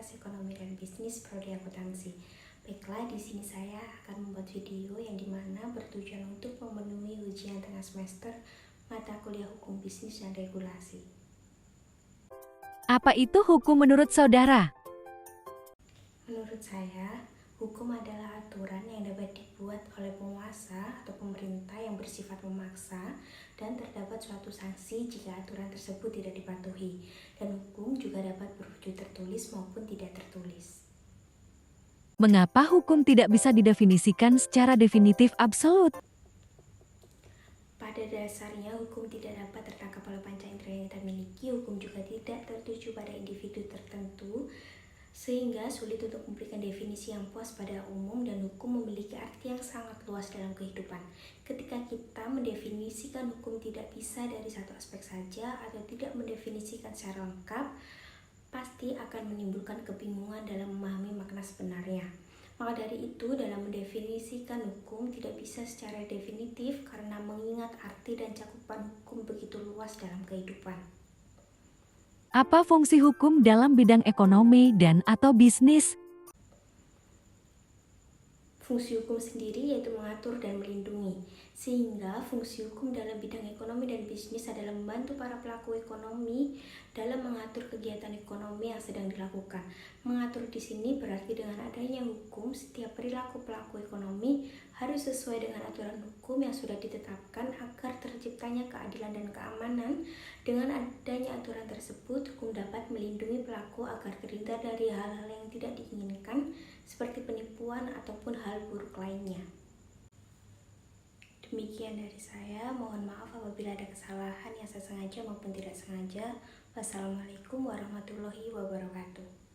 Fakultas Ekonomi dan Bisnis Prodi Akuntansi. Baiklah, di sini saya akan membuat video yang dimana bertujuan untuk memenuhi ujian tengah semester mata kuliah Hukum Bisnis dan Regulasi. Apa itu hukum menurut saudara? Menurut saya, hukum adalah aturan yang dapat dibuat oleh penguasa atau pemerintah yang bersifat memaksa dan terdapat suatu sanksi jika aturan tersebut tidak dipatuhi. Dan hukum juga dapat berwujud tertulis maupun tidak tertulis. Mengapa hukum tidak bisa didefinisikan secara definitif absolut? Pada dasarnya, hukum tidak dapat tertangkap oleh panca indera yang kita miliki. Hukum juga tidak tertuju pada individu tertentu, sehingga sulit untuk memberikan definisi yang puas pada umum, dan hukum memiliki arti yang sangat luas dalam kehidupan. Ketika kita mendefinisikan hukum tidak bisa dari satu aspek saja atau tidak mendefinisikan secara lengkap, pasti akan menimbulkan kebingungan dalam memahami makna sebenarnya. Maka dari itu, dalam mendefinisikan hukum tidak bisa secara definitif karena mengingat arti dan cakupan hukum begitu luas dalam kehidupan. Apa fungsi hukum dalam bidang ekonomi dan atau bisnis? Fungsi hukum sendiri yaitu mengatur dan melindungi, sehingga fungsi hukum dalam bidang ekonomi dan bisnis adalah membantu para pelaku ekonomi dalam mengatur kegiatan ekonomi yang sedang dilakukan. Mengatur di sini berarti dengan adanya hukum, setiap perilaku pelaku ekonomi harus sesuai dengan aturan hukum yang sudah ditetapkan agar terciptanya keadilan dan keamanan. Dengan adanya aturan tersebut, hukum dapat melindungi pelaku agar terhindar dari hal-hal yang tidak diinginkan seperti penipuan ataupun hal buruk lainnya. Demikian dari saya, mohon maaf apabila ada kesalahan yang saya sengaja maupun tidak sengaja. Wassalamualaikum warahmatullahi wabarakatuh.